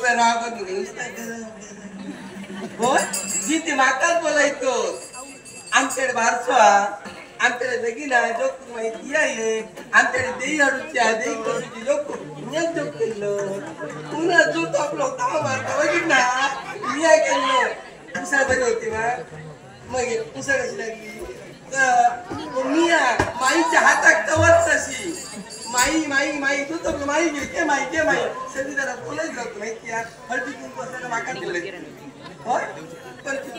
उभ्या राहा होय जी ती माकाच बोलायचो आमच्याकडे बारसवा आमच्याकडे लगीना जोक माहिती आहे आमच्याकडे देई हडूच्या देई करूची जोक जोक केलं पुन्हा जो तो आपलं होता मारता बघित ना मी काय केलं उसळ बरी होती मग उसळ कशी लागली मी माईच्या हातात कवच तशी माई माई माई तू तर माई घे माई सगळी जरा बोलायच जातो माहिती हळदी कुंकू असताना माका केलं होय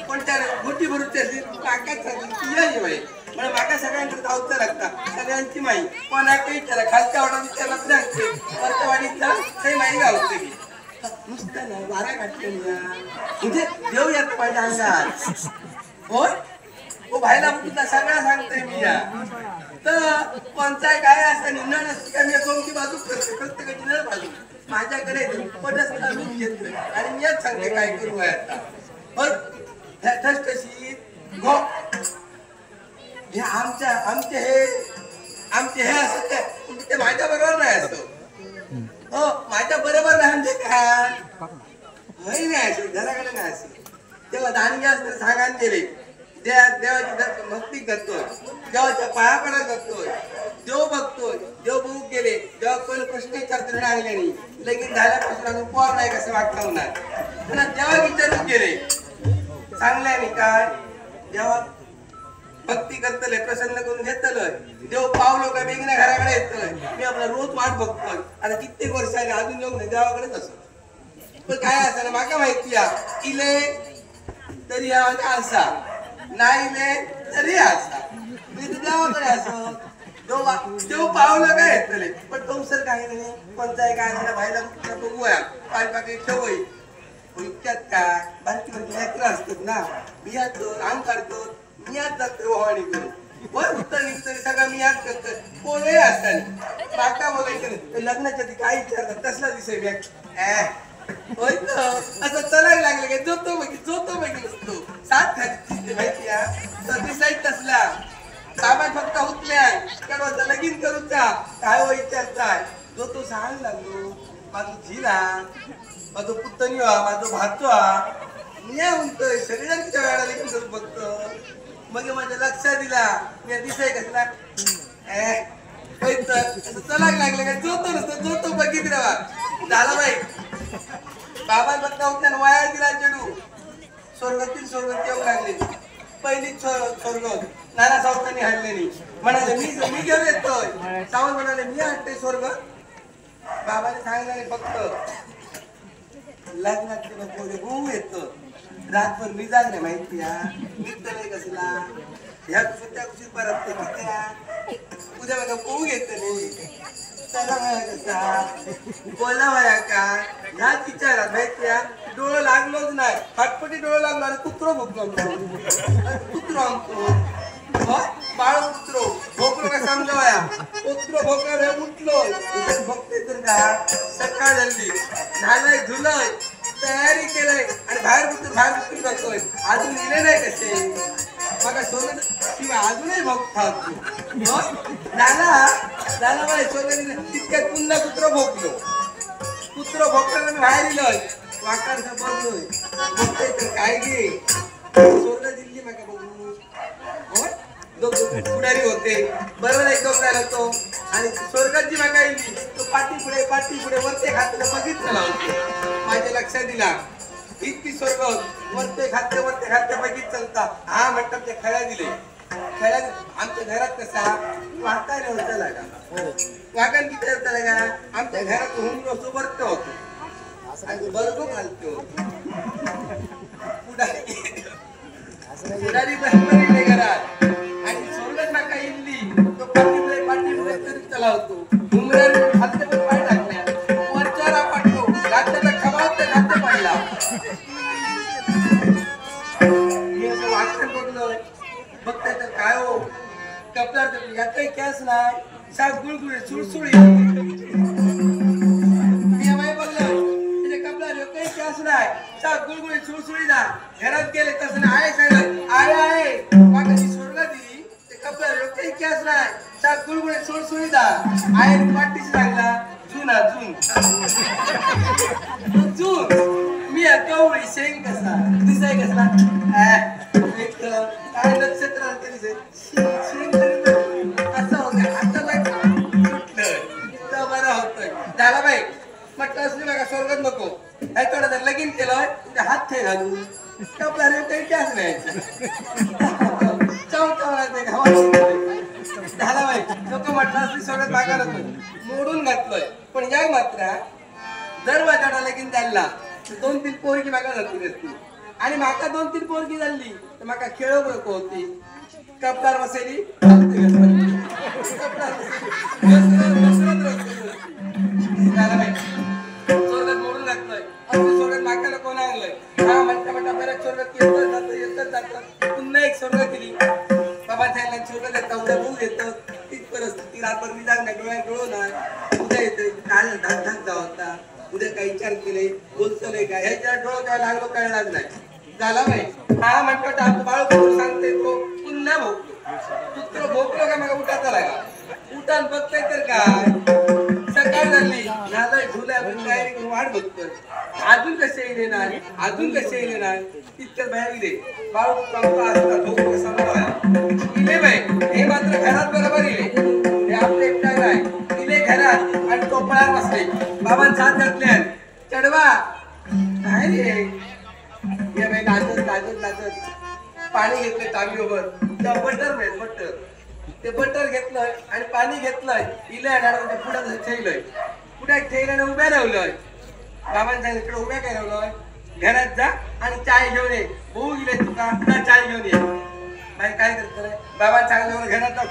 पण त्या गोटी भरूच्या काकाच सांगितली बाई म्हणजे माका सगळ्यांकडे धावता लागता सगळ्यांची माई कोणाकडे त्याला खालच्या वाड्यात त्याला सांगते वरच्या वाडीचा काही माई गावते मी नुसतं ना वारा काढते म्हणजे देव येत माझ्या अंगात होय हो भाईला तुला सगळं सांगतोय मी या तर कोणताही काय असं निर्णय नसतो का मी कोणती बाजू करते प्रत्येकाची न बाजू माझ्याकडे पटच मीच घेतोय आणि मीच सांगते काय करू आता कशी हे आमचे हे असत ते माझ्या बरोबर नाही असतो हो माझ्या बरोबर नाही म्हणजे काय नाही असे घराकडे नाही असे तेव्हा दानगी असतं सांगायला गेले देवाची भक्ती करतोय देवाच्या पाया पडत जातोय देव बघतोय देव बघू गेले देवा कोण प्रश्न विचारतो आले नाही लगीन झाल्यापासून अजून पोर नाही कसं वाटलं होणार पुन्हा देवा विचारून गेले चांगल्याने काय देवा भक्ती करतले प्रसन्न करून घेतलंय देव पावलो का बेगीने घराकडे येतोय मी आपला रोज वाट बघतोय आता कित्येक वर्षाने अजून येऊन नाही देवाकडेच असो पण काय असं माका माहिती आहे इले तरी हा आसा नाही ले तरी असा मी देवाकडे असो देव पावलं काय येतले पण तो सर काही नाही कोणताही काय झाला भाईला बघूया पाठीमागे ठेवई इतक्यात काय बारकी बारकी लेकरं असतात ना मी यातो अंग काढतो मी यात जातो ओवाणी करू वर उत्तर निघतोय सगळं मी यात करतोय कोणही असताना माका बोलायचं नाही लग्नाच्या आधी काय विचारतात तसला दिसेल होय असं चलायला लागलं काय जोतो बघितलं असतो सात खाली माहिती तर दिसायच तसला सामान फक्त उठल्या कडवाचा लगीन करूचा काय हो विचारताय जो तो सांग लागलो माझं झिला माझं पुतणी माझं भाचो मी म्हणतोय सगळ्यांच्या वेळा लगीन करून बघतो मग माझ्या लक्षात दिला मी दिसाय कसला चलायला लागलं काय जो तो बघित राहा झाला बाई बाबा बघता उठल्या वाया दिला चेडू स्वर्गातील येऊ लागले पहिलीच स्वर्ग नाना सावतांनी हाडले नाही म्हणाले मी घेऊन येतोय सावंत म्हणाले मी हाडते स्वर्ग बाबाने सांगितले फक्त लग्नातले नको होऊ येतो रातभर मी जागणे माहिती निघत नाही कसला ह्या कुशी त्या कुशी परत उद्या बघा पोहू घेत नाही बोला वया का ह्याच विचारात माहिती डोळं लागलोच नाही फटफटी डोळं लागलो आणि कुत्रो भोगलो कुत्रो आमको बाळ कुत्रो भोकलो का समजावया कुत्रो भोकला उठलो बघते तर का सकाळ झाली झालंय धुलय तयारी केलंय आणि बाहेर कुत्र करतोय अजून इले नाही कसे बघा सोनं किंवा अजूनही बघतात झाला बाई सोनं तितक्यात पुन्हा कुत्र भोगलं मी बाहेर इलोय वाकारचा बघलोय बघतोय तर काय घे सोनं दिल्ली माका बघू पुढारी होते बरोबर एकदम काय होतो आणि स्वर्गाची माका येईल तो पाठी पुढे वरते खात्याला बघितलं लावते माझ्या लक्षात दिला इतकी स्वर्ग वरते खाते बघित चालता हा म्हणतात ते खेळा दिले आमच्या घरात कसा वाकाने होता लागा वाकण किती होता लागा आमच्या घरात हुंडो सोबत होतो बरोबर घालतो पुढारी बसले घरात आणि स्वर्गात माका इल्ली तो पाठी तरी चलावतो डोंगराने खाते पण पाय टाकल्या वरच्याला पाठवतो रात्याचा खबाब त्या खाते पडला मी असं वाचन बघलोय बघताय तर काय हो कपला यात काही कॅस नाही साप गुळगुळे सुळसुळी मी माय बघलोय तिथे कपला काही कॅस नाही साप गुळगुळे सुळसुळी ना घरात गेले तसं आहे सांगत आहे मागाची स्वर्ग दिली ते कपला काही कॅस नाही साप गुळगुळे सुळसुळी दा आहे पाठीशी लागला जून मी कवळी शेंग कसा दिसाय कसला एक काय नक्षत्र शेंग असं होतं आता बरं होतोय झाला बाई म्हटलं असली बघा स्वर्गात नको काय थोडं जर लगीन केलं ते हात थे घालू कपडा काही कॅस नाही झाला बाई नको म्हटलं असली स्वर्गात मागायला मोडून घातलोय पण या मात्र जर माझ्या लगीन झाला 2-3 पोरगी मागा जाती असती आणि माका 2-3 पोरगी झाली तर माका खेळ नको होती कपडार बसली स्वर्गात मोडून घातलोय स्वर्गात माकाला कोण आणलंय हा म्हणता म्हणता बऱ्याच स्वर्गात येतच जातात पुन्हा एक स्वर्गात दिली बाबा त्याला स्वर्गात येतात उद्या भाऊ येतं तीच परिस्थिती रातभर मी जाग नाही डोळ्यात डोळो नाही उद्या येते काल धाक धाक होता उद्या काही विचार केले बोलतोय काय ह्याच्या डोळं काय लागलो काय लाग नाही झाला बाई हा म्हणतो आमचं बाळ सांगते तो पुन्हा भोगतो पुत्र भोगलो का मला उठाचा लागा उठान बघतोय तर काय सकाळ झाली झालंय झुल्या तयारी करून वाट बघतोय अजून कसे येणार तितक्यात बाहेर गेले बाळ इले बाई हे मात्र घरात बरोबर इले हे आपले एकटा नाही इले घरात आणि टोपळ्यावर बसले बाबांचा हात घातले चढवा काय रे हे बाई नाचत पाणी घेतलं तांब्यावर बटर ते बटर घेतलंय आणि पाणी घेतलंय इलय म्हणजे पुढे ठेवलंय उभ्या राहिलोय बाबांच्या इकडे उभ्या काय राहिलोय घरात जा आणि चाय घेऊन ये भाऊ गेले तुका चाय घेऊन ये बाई काय करतोय बाबा चांगल्यावर घरात जाऊ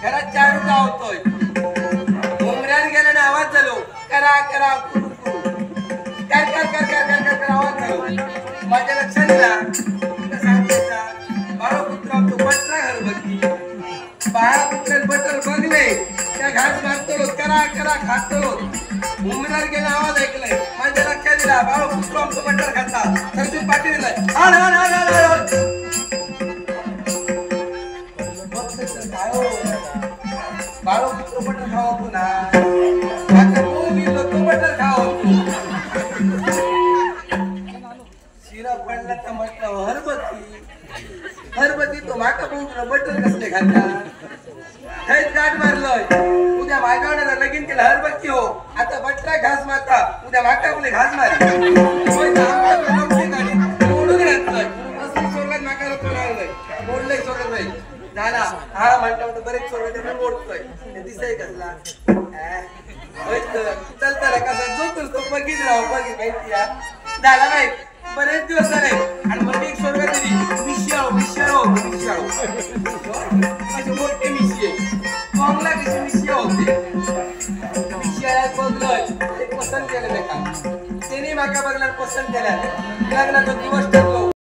घरात चाय होतोय उमऱ्यात गेल्याने आवाज झालो करा कर आवाज झालो माझ्या लक्षात दिला सांगायचा बाळा पुत्र बटर घर बघी बाळा पुत्र बटर बघले त्या घास मारतो करा खातो उमऱ्यात गेला आवाज ऐकलाय माझ्या लक्षात दिला बाळा पुत्र बटर खाता सरजू पाठी दिलाय बाळा पुत्र बटर खावा पुन्हा बटर खावा शिरा पडला तर म्हटलं हरबती तो माका बघून बटर कसले घालता थैत गाठ मारलोय उद्या माझ्यावर लगीन केलं हरबती हो आता बटरा घास मारता उद्या माका बोले घास मार मोडून घातलोय स्वर्गात माकाला कोणालंय मोडलंय स्वर्गात नाही झाला हा म्हणता बरेच स्वर्गात मोडतोय दिसाय कसला चलता रे कसा जो तो बघित राहू माहिती झाला नाही बरेच दिवस झाले आणि मग एक स्वर्गात दिली मिशियाळू असे मोठे मिशिये कोंगला कशी मिशिया होते मिशियाळ्यात बघलोय ते पसंत केलं नाही का त्याने माका बघला पसंत केल्या लग्नाचा दिवस ठरलो